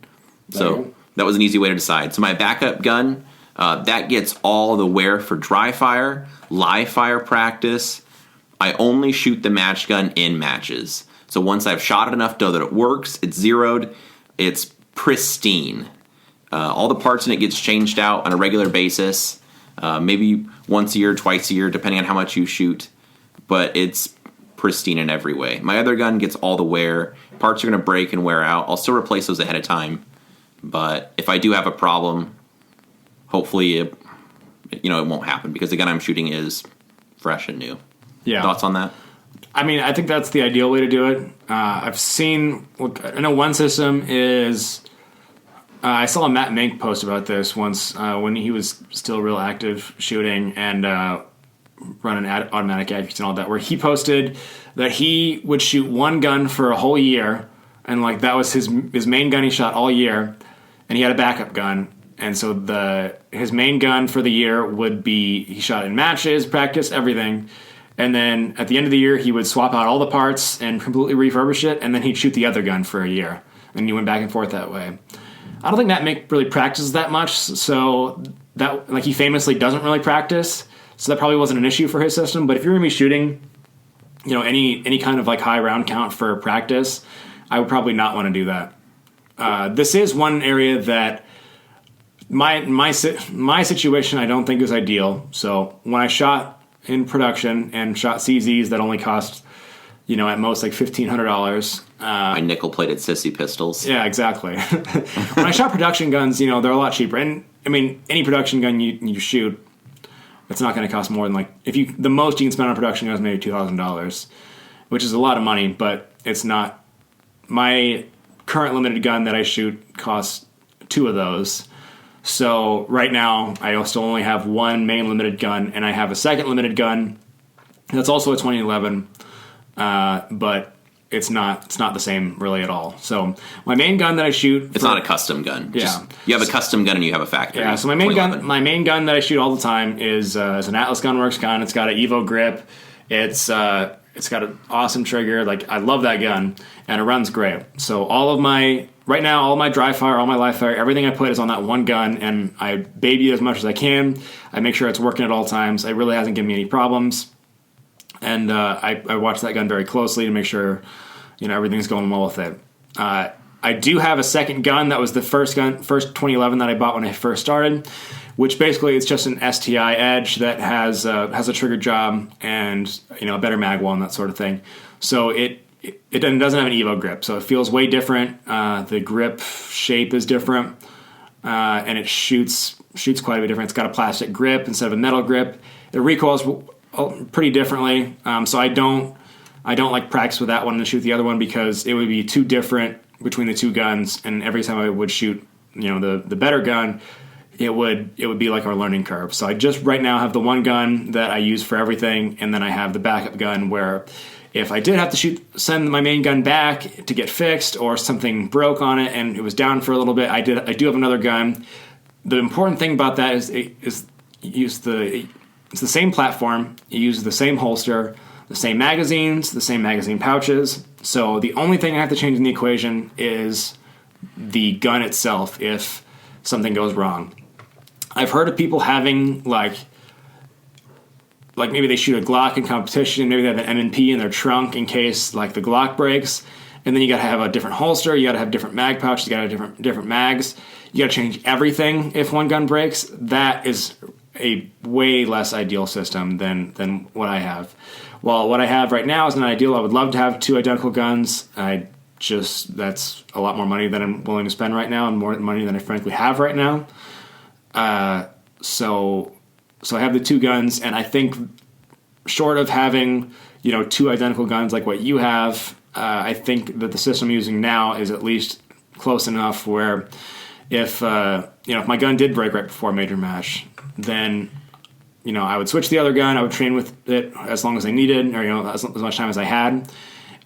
So that was an easy way to decide. So my backup gun, that gets all the wear for dry fire, live fire practice. I only shoot the match gun in matches. So once I've shot it enough to know that it works, it's zeroed, it's pristine. All the parts in it gets changed out on a regular basis, maybe once a year, twice a year, depending on how much you shoot. But it's pristine in every way. My other gun gets all the wear. Parts are going to break and wear out. I'll still replace those ahead of time. But if I do have a problem, hopefully it won't happen because the gun I'm shooting is fresh and new. Yeah. Thoughts on that? I mean, I think that's the ideal way to do it. I've seen, I know one system is, I saw a Matt Mink post about this once when he was still real active shooting and running automatic accuracy and all that, where he posted that he would shoot one gun for a whole year, and like that was his main gun he shot all year, and he had a backup gun. And so his main gun for the year would be, he shot in matches, practice, everything. And then at the end of the year, he would swap out all the parts and completely refurbish it, and then he'd shoot the other gun for a year. And he went back and forth that way. I don't think Matt Mink really practices that much, so that, like, he famously doesn't really practice, so that probably wasn't an issue for his system. But if you're going to be shooting, any kind of like high round count for practice, I would probably not want to do that. This is one area that my situation I don't think is ideal. So when I shot in production and shot CZs that only cost, at most like $1,500. My nickel-plated sissy pistols. Yeah, exactly. When I shot production guns, they're a lot cheaper. And I mean, any production gun you shoot, it's not going to cost more than the most you can spend on production gun is maybe $2,000, which is a lot of money, but it's not. My current limited gun that I shoot costs 2 of those. So right now, I still only have one main limited gun, and I have a second limited gun that's also a 2011, but it's not the same really at all. So my main gun that I shoot, it's not a custom gun. Yeah, you have a custom gun and you have a factory. Yeah. So my main gun that I shoot all the time is an Atlas Gunworks gun. It's got an Evo grip. It's got an awesome trigger. Like, I love that gun, and it runs great. So all my dry fire, all my live fire, everything I put is on that one gun, and I baby it as much as I can. I make sure it's working at all times. It really hasn't given me any problems. And I watch that gun very closely to make sure, everything's going well with it. I do have a second gun that was the first 2011 that I bought when I first started, which basically it's just an STI Edge that has a trigger job and a better mag wall and that sort of thing. So it doesn't have an Evo grip, so it feels way different. The grip shape is different, and it shoots quite a bit different. It's got a plastic grip instead of a metal grip. It recoils pretty differently, so I don't practice with that one and shoot the other one because it would be too different between the two guns. And every time I would shoot, the better gun, it would be like our learning curve. So I just right now have the one gun that I use for everything, and then I have the backup gun where if I did have to send my main gun back to get fixed or something broke on it and it was down for a little bit, I do have another gun. The important thing about that is it's the same platform. You use the same holster, the same magazines, the same magazine pouches. So the only thing I have to change in the equation is the gun itself if something goes wrong. I've heard of people having like maybe they shoot a Glock in competition, maybe they have an M&P in their trunk in case like the Glock breaks, and then you got to have a different holster, you got to have different mag pouches, you got to have different mags, you got to change everything if one gun breaks. That is a way less ideal system than what I have. Well, what I have right now is not ideal. I would love to have 2 identical guns. That's a lot more money than I'm willing to spend right now, and more money than I frankly have right now. So I have the 2 guns, and I think short of having 2 identical guns like what you have, I think that the system I'm using now is at least close enough where if my gun did break right before a major match, then I would switch the other gun. I would train with it as long as I needed, or as much time as I had,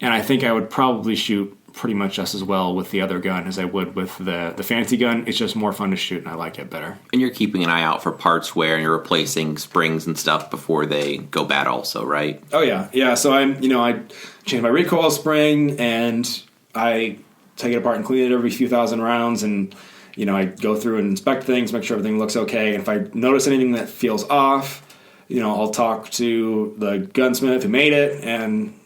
and I think I would probably shoot pretty much just as well with the other gun as I would with the fancy gun. It's just more fun to shoot, and I like it better. And you're keeping an eye out for parts wear, and you're replacing springs and stuff before they go bad also, right? Oh, yeah. So I change my recoil spring, and I take it apart and clean it every few thousand rounds, and I go through and inspect things, make sure everything looks okay. And if I notice anything that feels off, I'll talk to the gunsmith who made it and,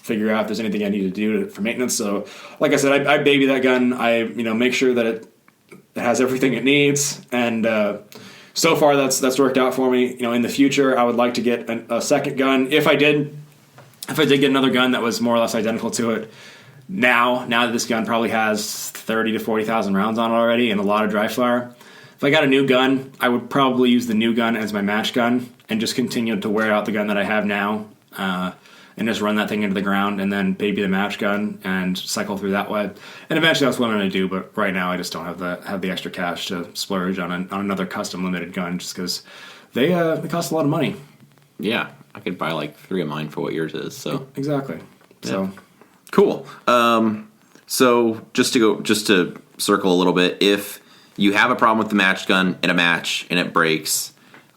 figure out if there's anything I need to do for maintenance. So, like I said, I baby that gun. I, make sure that it has everything it needs. And so far, that's worked out for me. In the future, I would like to get a second gun. If I did get another gun that was more or less identical to it, now that this gun probably has 30 to 40,000 rounds on it already and a lot of dry fire, if I got a new gun, I would probably use the new gun as my match gun and just continue to wear out the gun that I have now, and just run that thing into the ground and then baby the match gun and cycle through that way. And eventually that's what I'm going to do, but right now I just don't have the extra cash to splurge on another custom limited gun just because they cost a lot of money. Yeah, I could buy like 3 of mine for what yours is. So exactly. Yeah. So cool. So just to circle a little bit, if you have a problem with the match gun in a match and it breaks,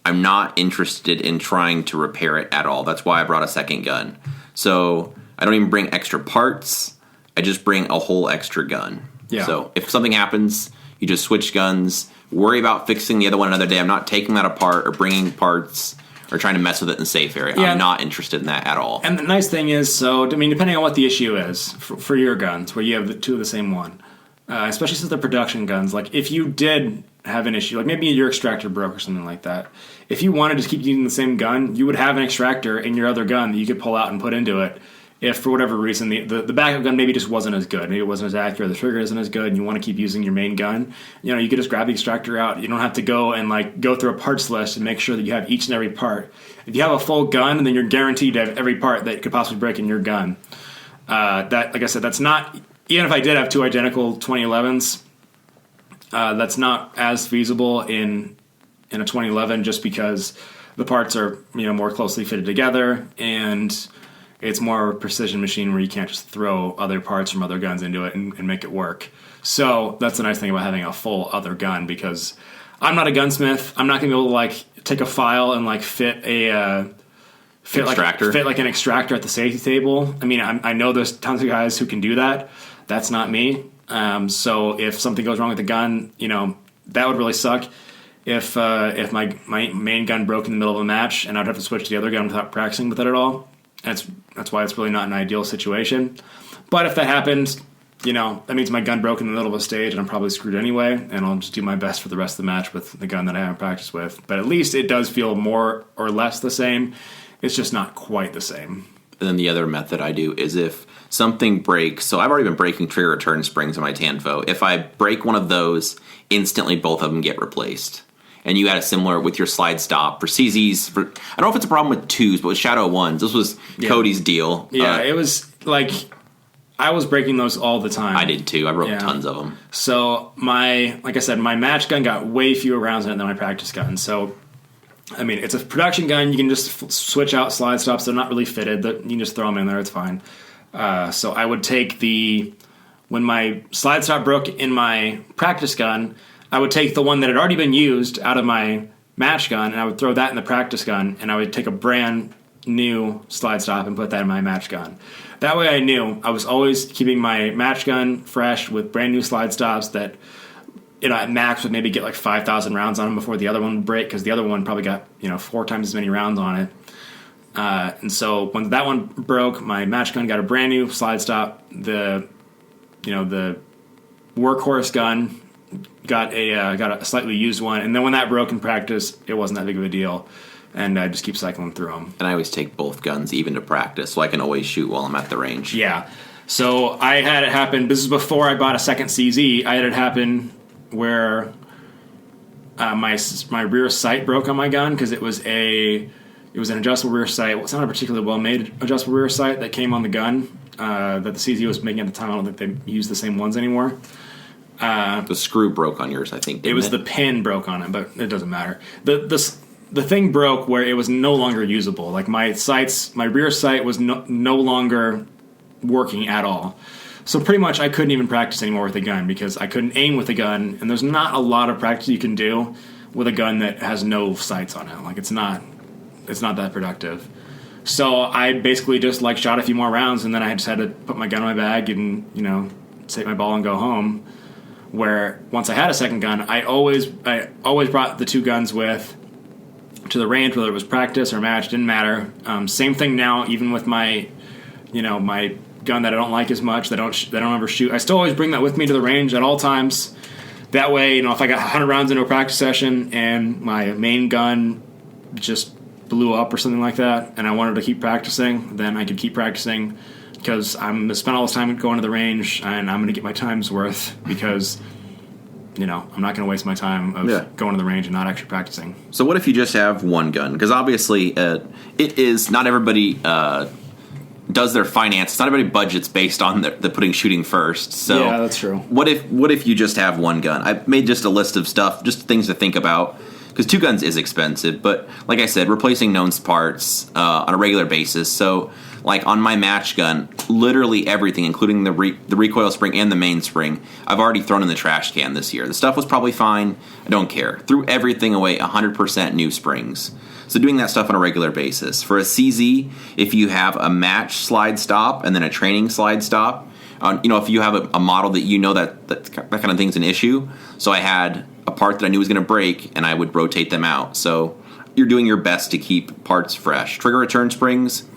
I'm not interested in trying to repair it at all. That's why I brought a second gun. So I don't even bring extra parts. I just bring a whole extra gun. Yeah. So if something happens, you just switch guns. Worry about fixing the other one another day. I'm not taking that apart or bringing parts or trying to mess with it in a safe area. Yeah. I'm not interested in that at all. And the nice thing is, depending on what the issue is for your guns, where you have the 2 of the same one, especially since they're production guns, like if you did have an issue, like maybe your extractor broke or something like that, if you wanted to keep using the same gun, you would have an extractor in your other gun that you could pull out and put into it. If for whatever reason the backup gun maybe just wasn't as good, maybe it wasn't as accurate, the trigger isn't as good, and you want to keep using your main gun, you could just grab the extractor out. You don't have to go and go through a parts list and make sure that you have each and every part. If you have a full gun, then you're guaranteed to have every part that could possibly break in your gun. That, like I said, that's not, even if I did have 2 identical 2011s, that's not as feasible in a 2011 just because the parts are more closely fitted together, and it's more precision machine where you can't just throw other parts from other guns into it and make it work. So that's the nice thing about having a full other gun, because I'm not a gunsmith. I'm not going to be able to take a file and fit an extractor at the safety table. I mean, I know there's tons of guys who can do that. That's not me. So if something goes wrong with the gun, that would really suck. If my main gun broke in the middle of a match and I'd have to switch to the other gun without practicing with it at all. That's why it's really not an ideal situation. But if that happens, that means my gun broke in the middle of a stage and I'm probably screwed anyway, and I'll just do my best for the rest of the match with the gun that I haven't practiced with. But at least it does feel more or less the same. It's just not quite the same. And then the other method I do is if something breaks, so I've already been breaking trigger return springs on my Tanfo. If I break one of those, instantly both of them get replaced. And you had a similar with your slide stop for CZs. I don't know if it's a problem with 2s, but with Shadow 1s, this was Cody's deal. Yeah, it was I was breaking those all the time. I did too. I broke tons of them. So like I said, my match gun got way fewer rounds in it than my practice gun. So, I mean, it's a production gun. You can just switch out slide stops. They're not really fitted. You can just throw them in there. It's fine. So I would take when my slide stop broke in my practice gun, I would take the one that had already been used out of my match gun, and I would throw that in the practice gun, and I would take a brand new slide stop and put that in my match gun. That way I knew I was always keeping my match gun fresh with brand new slide stops that, at max would maybe get 5,000 rounds on them before the other one would break, because the other one probably got, 4 times as many rounds on it. And so when that one broke, my match gun got a brand new slide stop. The workhorse gun, got a slightly used one, and then when that broke in practice, it wasn't that big of a deal, and I just keep cycling through them. And I always take both guns even to practice, so I can always shoot while I'm at the range. Yeah. So I had it happen. This is before I bought a second CZ. I had it happen where my rear sight broke on my gun because it was an adjustable rear sight. It's not a particularly well made adjustable rear sight that came on the gun that the CZ was making at the time. I don't think they use the same ones anymore. The screw broke on yours, I think. It was the pin broke on it, but it doesn't matter. The thing broke where it was no longer usable. Like my rear sight was no longer working at all. So pretty much I couldn't even practice anymore with the gun because I couldn't aim with the gun, and there's not a lot of practice you can do with a gun that has no sights on it. Like it's not that productive. So I basically just like shot a few more rounds, and then I just had to put my gun in my bag and take my ball and go home. Where once I had a second gun, I always brought the two guns with to the range, whether it was practice or match, didn't matter. Same thing now, even with my my gun that I don't like as much, that I don't ever shoot. I still always bring that with me to the range at all times. That way, if I got 100 rounds into a practice session and my main gun just blew up or something like that, and I wanted to keep practicing, then I could keep practicing because I'm going to spend all this time going to the range, and I'm going to get my time's worth because I'm not going to waste my time of going to the range and not actually practicing. So what if you just have one gun? Because obviously it is not everybody does their finances. Not everybody budgets based on the putting shooting first. So yeah, that's true. What if you just have one gun? I made just a list of stuff, just things to think about. Because two guns is expensive, but like I said, replacing known parts on a regular basis. So, like on my match gun, literally everything, including the recoil spring and the mainspring, I've already thrown in the trash can this year. The stuff was probably fine. I don't care. Threw everything away, 100% new springs. So doing that stuff on a regular basis. For a CZ, if you have a match slide stop and then a training slide stop, if you have a model that kind of thing's an issue. So I had a part that I knew was going to break, and I would rotate them out. So you're doing your best to keep parts fresh. Trigger return springs,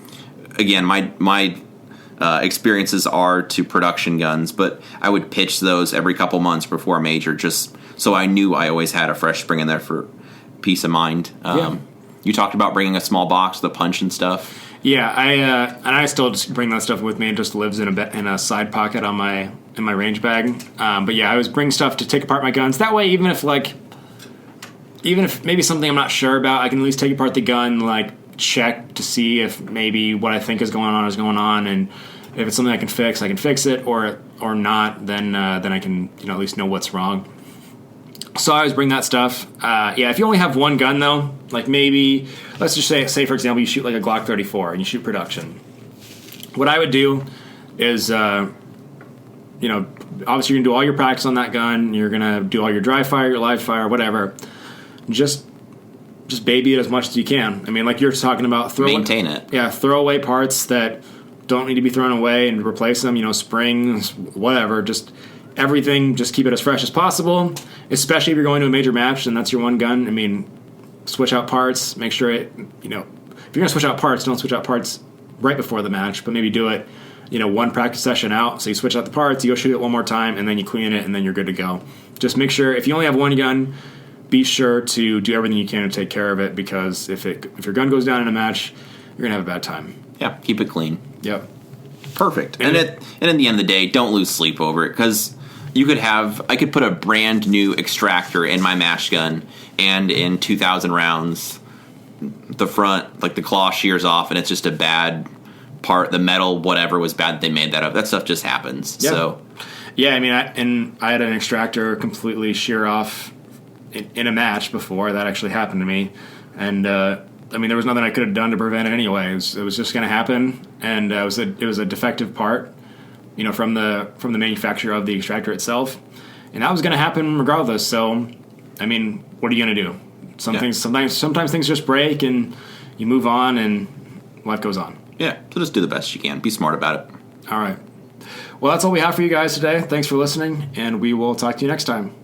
again, my experiences are to production guns, but I would pitch those every couple months before a major, just so I knew I always had a fresh spring in there for peace of mind. You talked about bringing a small box, the punch and stuff. Yeah, I still just bring that stuff with me. It just lives in a side pocket in my range bag. But yeah, I always bring stuff to take apart my guns. That way, even if maybe something I'm not sure about, I can at least take apart the gun, check to see if maybe what I think is going on, and if it's something I can fix it, or not. Then I can at least know what's wrong. So I always bring that stuff. If you only have one gun though, maybe let's just say for example you shoot a Glock 34 and you shoot production. What I would do is obviously you're gonna do all your practice on that gun. You're gonna do all your dry fire, your live fire, whatever. Just baby it as much as you can. I mean, like you're talking about, maintain it. Yeah, throw away parts that don't need to be thrown away and replace them. Springs, whatever. Just everything. Just keep it as fresh as possible. Especially if you're going to a major match and that's your one gun. I mean, switch out parts. Make sure if you're gonna switch out parts, don't switch out parts right before the match, but maybe do it. One practice session out. So you switch out the parts, you go shoot it one more time, and then you clean it, and then you're good to go. Just make sure if you only have one gun, be sure to do everything you can to take care of it, because if your gun goes down in a match, you're gonna have a bad time. Yeah, keep it clean. Yep. Perfect. And at the end of the day, don't lose sleep over it, because I could put a brand new extractor in my match gun, and in 2,000 rounds, the front, the claw shears off, and it's just a bad part. The metal, whatever, was bad that they made that up. That stuff just happens. Yep. So, yeah, I mean, I had an extractor completely shear off in a match before. That actually happened to me, and there was nothing I could have done to prevent it anyway. It was just going to happen, and it was a defective part, from the manufacturer of the extractor itself, and that was going to happen regardless. So, I mean, what are you going to do? Sometimes things just break, and you move on, and life goes on. Yeah, so just do the best you can. Be smart about it. All right. Well, that's all we have for you guys today. Thanks for listening, and we will talk to you next time.